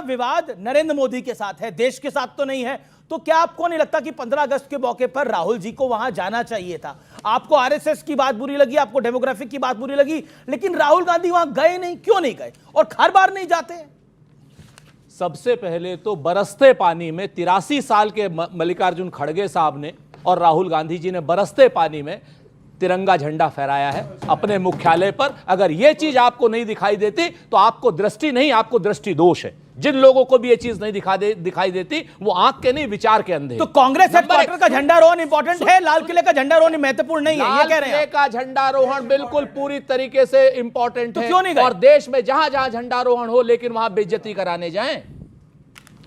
विवाद नरेंद्र मोदी के साथ है, देश के साथ तो नहीं है। तो क्या आपको नहीं लगता कि 15 अगस्त के मौके पर राहुल जी को वहां जाना चाहिए था? आपको आरएसएस की बात बुरी लगी, आपको डेमोग्राफिक की बात बुरी लगी, लेकिन राहुल गांधी वहां गए नहीं, क्यों नहीं गए और हर बार नहीं जाते? सबसे पहले तो बरसते पानी में 83 साल के मल्लिकार्जुन खड़गे साहब ने और राहुल गांधी जी ने बरसते पानी में तिरंगा झंडा फहराया है अपने मुख्यालय पर। अगर यह चीज आपको नहीं दिखाई देती तो आपको दृष्टि नहीं, आपको दृष्टि दोष है। जिन लोगों को भी ये चीज नहीं दिखाई देती वो आंख के नहीं, विचार के अंधे। तो कांग्रेस हेडक्वार्टर का झंडारोहण इंपॉर्टेंट है, लाल किले का झंडारोहण महत्वपूर्ण नहीं है, ये कह रहे हैं? लाल किले का झंडारोहण बिल्कुल पूरी तरीके से इंपॉर्टेंट है। क्यों नहीं गए? और देश में जहां जहां झंडारोहण हो, लेकिन वहां बेइज्जती कराने जाएं,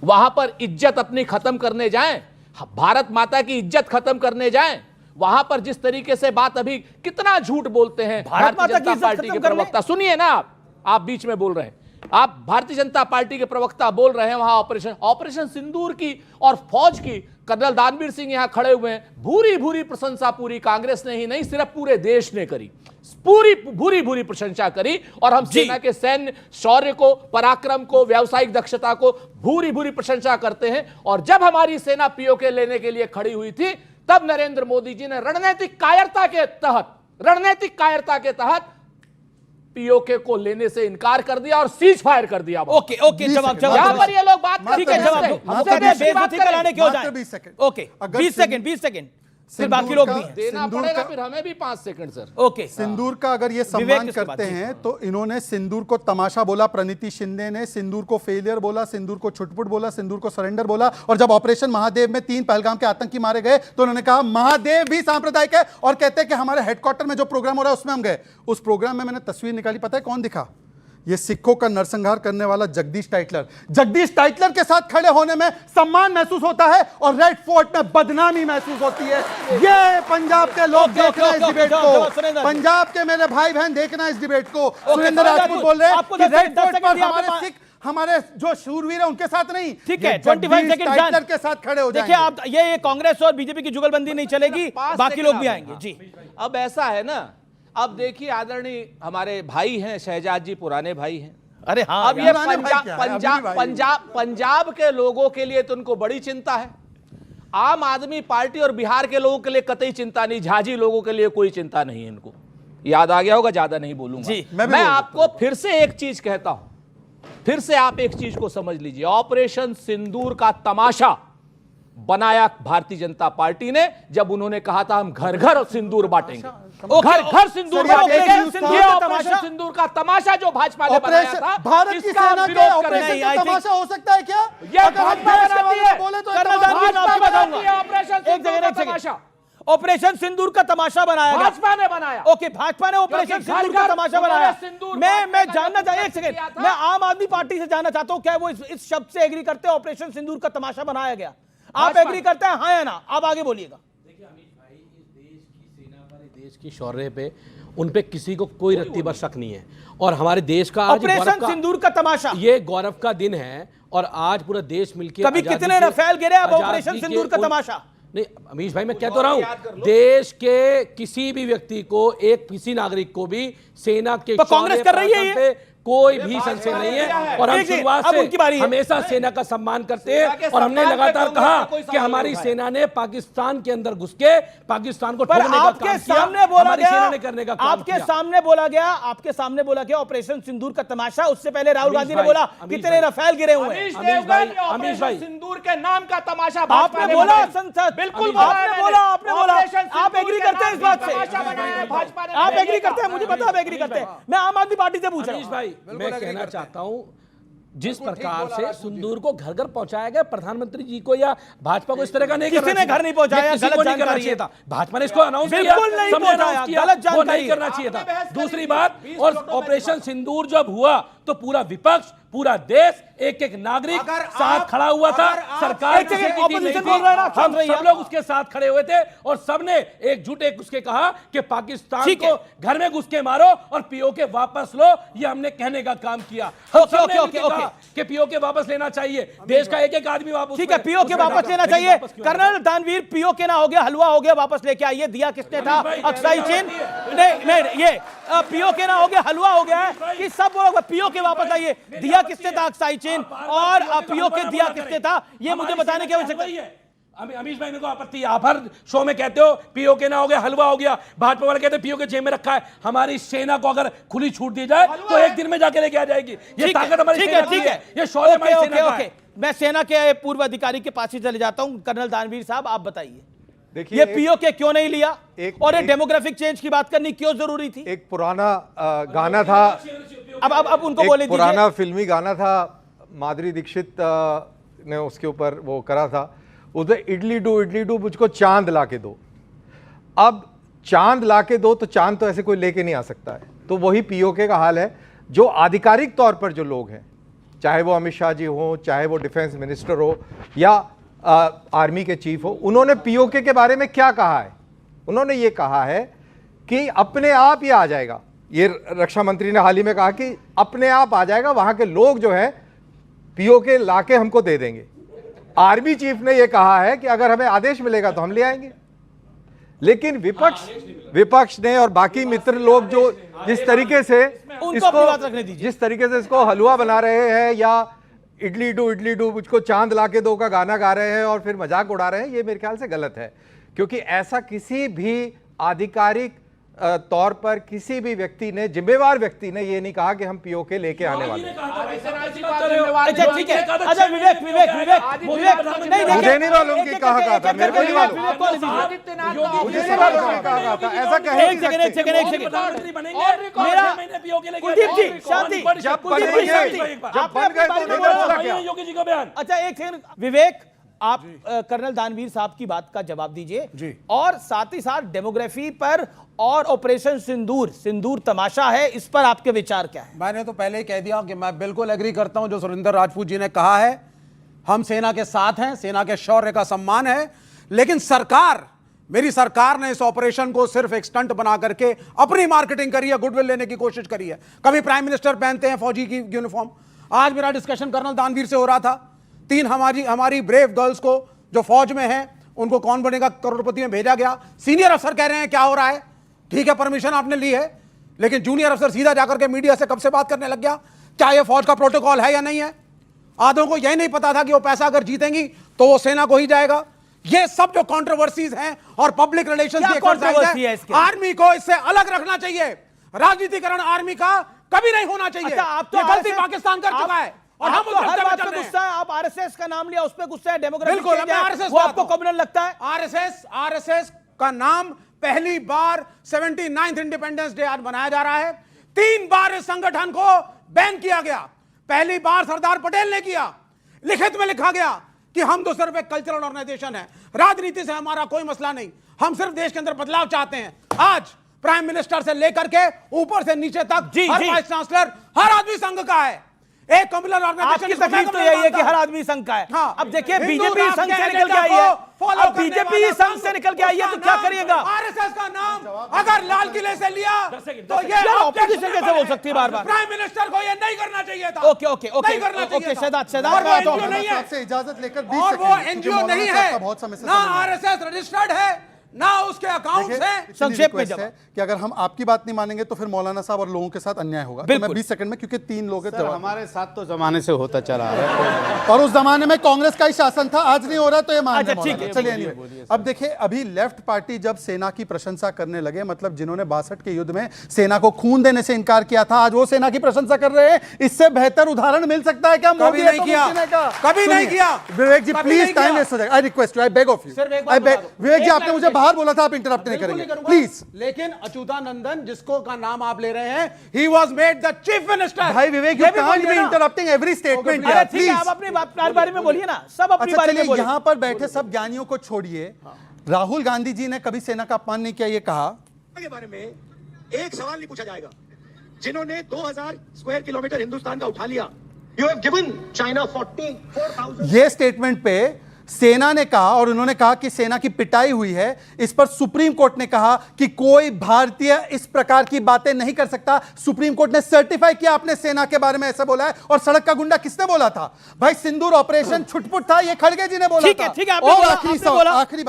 वहां पर इज्जत अपनी खत्म करने जाएं, भारत माता की इज्जत खत्म करने जाएं, वहां पर जिस तरीके से बात अभी कितना झूठ बोलते हैं भारतीय जनता पार्टी के प्रवक्ता। सुनिए ना, आप बीच में बोल रहे हैं, आप भारतीय जनता पार्टी के प्रवक्ता बोल रहे हैं वहां ऑपरेशन सिंदूर की और फौज की कर्नल दानवीर सिंह यहां खड़े हुए हैं। भूरी भूरी प्रशंसा पूरी कांग्रेस ने ही नहीं, सिर्फ पूरे देश ने करी, पूरी भूरी भूरी प्रशंसा करी। और हम सेना के सैन्य शौर्य को, पराक्रम को, व्यावसायिक दक्षता को भूरी भूरी प्रशंसा करते हैं। और जब हमारी सेना पीओके लेने के लिए खड़ी हुई थी, तब नरेंद्र मोदी जी ने रणनीतिक कायरता के तहत पीओके को लेने से इनकार कर दिया और सीज फायर कर दिया। ओके, जवाब यहां पर ये लोग बात ठीक है, जवाब दो। हमसे बेइज्जती कराने क्यों जाए? 20 सेकंड फिर बाकी लोग भी देना पड़ेगा, फिर हमें भी 5 सेकंड सर। ओके, सिंदूर का अगर ये सम्मान करते हैं तो इन्होंने सिंदूर को तमाशा बोला, प्रणीति शिंदे ने सिंदूर को फेलियर बोला, सिंदूर को छुटपुट बोला, सिंदूर को सरेंडर बोला। और जब ऑपरेशन महादेव में 3 पहलगाम के आतंकी मारे गए तो उन्होंने कहा महादेव भी सांप्रदायिक है, और कहते हैं कि हमारे हेडक्वार्टर में जो प्रोग्राम हो रहा है उसमें हम गए। उस प्रोग्राम में मैंने तस्वीर निकाली, पता है कौन दिखा? ये सिखों का नरसंहार करने वाला जगदीश टाइटलर के साथ खड़े होने में सम्मान महसूस होता है और रेड फोर्ट में बदनामी महसूस होती है। ये पंजाब के लोग देखना इस डिबेट को, पंजाब के मेरे भाई बहन देखना इस डिबेट को। सुरेंद्र राजपूत बोल रहे हैं कि रेड फोर्ट पर हमारे सिख, हमारे जो शूरवीर है उनके साथ नहीं, ठीक है, 25 सेकंड के साथ खड़े हो जाएंगे। देखिए आप, ये कांग्रेस और बीजेपी की जुगलबंदी नहीं चलेगी, बाकी लोग भी आएंगे जी। अब ऐसा है ना, अब देखिए आदरणीय हमारे भाई हैं शहजाद जी, पुराने भाई हैं। अरे हाँ, अब ये पंजाब के लोगों के लिए तो उनको बड़ी चिंता है, आम आदमी पार्टी और बिहार के लोगों के लिए कतई चिंता नहीं, झाजी लोगों के लिए कोई चिंता नहीं है। इनको याद आ गया होगा, ज्यादा नहीं बोलूंगा जी। मैं आपको फिर से एक चीज कहता हूं, फिर से आप एक चीज को समझ लीजिए। ऑपरेशन सिंदूर का तमाशा बनाया भारतीय जनता पार्टी ने, जब उन्होंने कहा था हम घर घर सिंदूर बांटेंगे, घर घर सिंदूर बांटेंगे। ये ऑपरेशन सिंदूर का तमाशा जो भाजपा ने बनाया था, भारत की सेना का ऑपरेशन का तमाशा हो सकता है क्या? ये भाजपा बनाती है, बोले तो ऑपरेशन सिंदूर का तमाशा बनाया, भाजपा ने बनाया। ओके, भाजपा ने ऑपरेशन सिंदूर का तमाशा बनाया। मैं जानना चाहिए, एक सेकंड, मैं आम आदमी पार्टी से जानना चाहता हूं, क्या वो इस शब्द से एग्री करते हैं ऑपरेशन सिंदूर का तमाशा बनाया गया? आप एग्री करते हैं, हाँ या ना? आप आगे बोलिएगा। देखिए अमीश भाई, इस देश की सेना पर, इस देश की शौर्य पे, उन पे किसी को कोई रत्ती भर शक नहीं है। और हमारे देश का ऑपरेशन सिंदूर का तमाशा, ये गौरव का दिन है। और आज पूरा देश मिलकर, कभी कितने राफेल गिरे, अब ऑपरेशन सिंदूर का तमाशा। नहीं अमीश भाई, मैं कह तो रहा हूं, देश के किसी भी व्यक्ति को, किसी नागरिक को भी सेना के कांग्रेस कर रही है ये? कोई भी संशय नहीं है। और हम शुरुआत से हमेशा सेना का सम्मान करते हैं, और हमने लगातार कहा कि हमारी सेना ने पाकिस्तान के अंदर घुस के पाकिस्तान को ठोकने का काम किया, आपके सामने बोला गया, आपके सामने बोला गया ऑपरेशन सिंदूर का तमाशा। उससे पहले राहुल गांधी ने बोला कितने राफेल गिरे हुए हैं। अमीश भाई, सिंदूर के नाम का तमाशा आपने बोला, संसद बिल्कुल आपने बोला, आप एग्री करते हैं इस बात से? आप एग्री करते हैं? मुझे पता आप एग्री करते हैं, मैं आम आदमी पार्टी से पूछ रहा हूं। मैं कहना चाहता हूं, जिस प्रकार से सिंदूर को घर घर पहुंचाया गया, प्रधानमंत्री जी को या भाजपा को इस तरह का नहीं, किसी ने घर नहीं पहुंचाया, गलत जानकारी है। था, भाजपा ने इसको अनाउंस किया, बिल्कुल नहीं पहुंचाया, गलत जानकारी नहीं करना चाहिए था। दूसरी बात, और ऑपरेशन सिंदूर जब हुआ तो पूरा विपक्ष, पूरा देश, एक एक नागरिक साथ खड़ा हुआ था। सरकार किसी की नहीं थी, हम सब लोग उसके साथ खड़े हुए थे, और सबने एकजुट एक उसके कहा कि पाकिस्तान को घर में घुस के मारो और पीओके वापस लो। ये हमने कहने का काम किया। कि पीओके वापस लेना चाहिए, देश का एक एक आदमी वापस, ठीक है, पीओके वापस लेना चाहिए। कर्नल दानवीर, पीओके ना हो गया, हलवा हो गया, वापस लेके आइए। दिया किसने था? अक्साई चीन नहीं, ये पीओके ना हो गया, हलवा हो गया है कि सब लोग पीओके वापस आइए। दिया किसने था अक्साई चेन और पीओके दिया किसने था, ये मुझे बताने की आवश्यकता है। अमीश भाई, मेरे को आपत्ति है, आप हर शो में कहते हो पीओके ना हो गया, हलवा हो गया। भाजपा वाले कहते हैं पीओके जेब में रखा है। हमारी सेना को अगर खुली छूट दी जाए तो एक दिन में जाके लेके आ जाएगी। ये ताकत हमारी सेना की है, ये शौर्य हमारी सेना का है। मैं सेना के पूर्व अधिकारी के पास ही चले जाता हूं। कर्नल दानवीर साहब, आप बताइए, देखिए ये पीओके क्यों नहीं लिया और ये एक डेमोग्राफिक चेंज की बात करनी क्यों जरूरी थी? एक पुराना गाना था, अब उनको बोले एक पुराना फिल्मी गाना था, माधुरी दीक्षित ने उसके ऊपर वो करा था, उधर इडली डू मुझको चांद लाके दो। अब चांद लाके दो तो चांद तो ऐसे कोई लेके नहीं आ सकता है। तो वही पीओके का हाल है। जो आधिकारिक तौर पर जो लोग हैं, चाहे वो अमित शाह जी हो, चाहे वो डिफेंस मिनिस्टर हो या आर्मी के चीफ हो, उन्होंने पीओके के बारे में क्या कहा है? उन्होंने ये कहा है कि अपने आप ये आ जाएगा। ये रक्षा मंत्री ने हाल ही में कहा कि अपने आप आ जाएगा, वहां के लोग जो है पीओके लाके हमको दे देंगे। आर्मी चीफ ने यह कहा है कि अगर हमें आदेश मिलेगा तो हम ले आएंगे। लेकिन विपक्ष ने और बाकी मित्र लोग जो जिस तरीके से इसको हलवा बना रहे हैं या इडली डू मुझको चांद लाके दो का गाना गा रहे हैं और फिर मजाक उड़ा रहे हैं, ये मेरे ख्याल से गलत है। क्योंकि ऐसा किसी भी आधिकारिक तौर पर किसी भी व्यक्ति ने, जिम्मेवार व्यक्ति ने ये नहीं कहा कि हम पीओके लेके आने वाले हैं। अच्छा ठीक है, अच्छा विवेक मुझे नहीं मालूम कि कहा था, मेरे को नहीं मालूम, मुझे नहीं मालूम कि कहा था। ऐसा कहे एक सेकंड कुलदीप जी शांति, जब बन गए योगी जी का बयान। अच्छा एक सेकंड विवेक, आप कर्नल दानवीर साहब की बात का जवाब दीजिए और साथ ही साथ डेमोग्राफी पर और ऑपरेशन सिंदूर तमाशा है, इस पर आपके विचार क्या है? मैंने तो पहले ही कह दिया कि मैं बिल्कुल एग्री करता हूं जो सुरेंद्र राजपूत जी ने कहा है। हम सेना के साथ हैं, सेना के शौर्य का सम्मान है, लेकिन मेरी सरकार ने इस ऑपरेशन को सिर्फ एक स्टंट बना करके अपनी मार्केटिंग करी है, गुडविल लेने की कोशिश करी है। कभी प्राइम मिनिस्टर पहनते हैं फौजी की यूनिफॉर्म। आज मेरा डिस्कशन कर्नल दानवीर से हो रहा था, 3 हमारी ब्रेव गर्ल्स को जो फौज में हैं उनको कौन बनेगा करोड़पति में भेजा गया। सीनियर अफसर कह रहे हैं क्या हो रहा है, ठीक है परमिशन आपने ली है, लेकिन जूनियर अफसर सीधा जाकर के मीडिया से कब से बात करने लग गया क्या ये फौज का प्रोटोकॉल है या नहीं है। आधों को यह नहीं पता था कि वो पैसा अगर जीतेंगी तो वो सेना को ही जाएगा। ये सब जो कंट्रोवर्सीज हैं और पब्लिक रिलेशंस की एक्सरसाइज है, आर्मी को इससे अलग रखना चाहिए। राजनीतिकरण आर्मी का कभी नहीं होना चाहिए। अच्छा, आप तो गलती पाकिस्तान कर चुका है और हम हर बात पे गुस्सा है। आप आरएसएस का नाम लिया, उस पे गुस्सा है, डेमोग्राफी बिल्कुल, वो आपको कम्युनल लगता है? आरएसएस का नाम पहली बार 79th इंडिपेंडेंस डे आज मनाया जा रहा है। 3 बार इस संगठन को बैन किया गया। पहली बार सरदार पटेल ने किया, लिखित में लिखा गया कि हम तो सिर्फ एक कल्चरल ऑर्गेनाइजेशन है, राजनीति से हमारा कोई मसला नहीं, हम सिर्फ देश के अंदर बदलाव चाहते हैं। आज प्राइम मिनिस्टर से लेकर के ऊपर से नीचे तक हर वाइस चांसलर हर आदमी संघ का है। एक कम्युनल ऑर्गेनाइजेशन आपकी तकलीफ तो यही है कि हर आदमी संघ का है। हाँ, अब देखिए बीजेपी संघ से निकल के आई है, अब बीजेपी संघ से निकल के आई है तो क्या करिएगा? आरएसएस का नाम अगर लाल किले से लिया तो ये ऑपोजिशन कैसे बोल सकती है बार बार? प्राइम मिनिस्टर को ये नहीं करना चाहिए था। ओके शहजाद आपसे इजाजत लेकर 20 और वो एनजीओ नहीं है, बहुत समय से ना आरएसएस रजिस्टर्ड है, ना उसके अकाउंट है। संक्षेप में है कि अगर हम आपकी बात नहीं मानेंगे तो फिर मौलाना साहब और लोगों के साथ अन्याय होगा। तो मैं 20 सेकंड में, क्योंकि 3 लोग हैं, हमारे साथ तो जमाने से होता चला है और उस जमाने में कांग्रेस का ही शासन था, आज नहीं हो रहा तो ये मान अच्छा, ठीक है, चलिए। अब देखिए, अभी लेफ्ट पार्टी जब सेना की प्रशंसा करने लगे, मतलब जिन्होंने 62 के युद्ध में सेना को खून देने से इनकार किया था, आज वो सेना की प्रशंसा कर रहे हैं। इससे बेहतर उदाहरण मिल सकता है क्या? कभी नहीं किया, कभी नहीं किया। Vivek ji please time waste हो जाएगा, I request you, I beg of you. Vivek ji आपने मुझे बाहर बोला था, आप इंटरप्ट नहीं करेंगे प्लीज। लेकिन अच्युतानंदन जिसको का नाम आप ले रहे हैं, he was made the chief minister। भाई विवेक, you can't be interrupting every statement। अरे ठीक है, आप अपनी बारे में बोलिए ना, सब अपनी बारे में बोलिए। यहाँ पर बैठे सब ज्ञानियों को छोड़िए। राहुल गांधी जी ने कभी सेना का अपमान नहीं किया, ये कहा के बारे में एक सवाल नहीं पूछा जाएगा। जिन्होंने 2000 स्क्वायर किलोमीटर हिंदुस्तान का उठा लिया, you have given China 44,000। ये स्टेटमेंट पे सेना ने कहा, और उन्होंने कहा कि सेना की पिटाई हुई है, इस पर सुप्रीम कोर्ट ने कहा कि कोई भारतीय इस प्रकार की बातें नहीं कर सकता। सुप्रीम कोर्ट ने सर्टिफाई किया आपने सेना के बारे में ऐसा बोला है। और सड़क का गुंडा किसने बोला था भाई? सिंदूर ऑपरेशन छुटपुट था, ये खड़गे जी ने बोला था। ठीक है, और आखिरी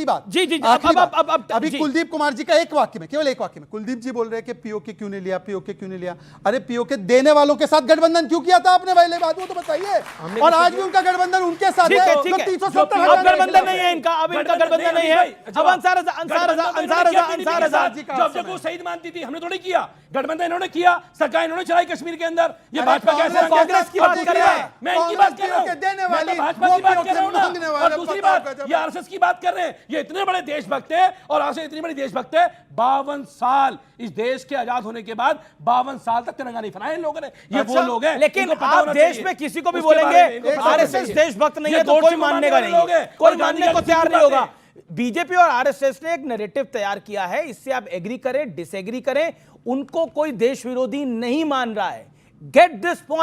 बात जी जी अभी कुलदीप कुमार जी का एक वाक्य में, केवल एक वाक्य में, कुलदीप जी बोल रहे हैं कि पीओके क्यों नहीं लिया, पीओके क्यों नहीं लिया। अरे पीओके देने वालों के साथ गठबंधन क्यों किया था आपने? पहले बात वो तो बताइए। और आज भी उनका गठबंधन उनके साथ है। अब गठबंधन नहीं है इनका, अब इनका गठबंधन नहीं है। अब अंसार जब वो शहीद मानती थी, हमने थोड़ी किया। गठबंधन इन्होंने किया, सरकार इन्होंने चलाई कश्मीर के अंदर। ये भाजपा कैसे कांग्रेस की बात कर रहा है? मैं इनकी बात कर रहा हूं, मैं तो भाजपा की बात कर रहा हूं ना। और दूसरी बात, ये आरएसएस की बात कर रहे हैं। ये इतने बड़े देशभक्त है, और आरएसएस इतनी बड़ी देशभक्त है। 52 साल इस देश के आजाद होने के बाद 52 साल तक तिरंगा नहीं फहराया इन लोगों ने। ये वो लोग हैं। लेकिन आप देश में किसी को भी बोलेंगे आरएसएस देशभक्त नहीं है तो कोई मानने का नहीं है, कोई मानने को तैयार नहीं होगा। बीजेपी और आरएसएस ने एक नैरेटिव तैयार किया है, इससे आप एग्री करें डिसएग्री करें, उनको कोई देश विरोधी नहीं मान रहा है। Get this point.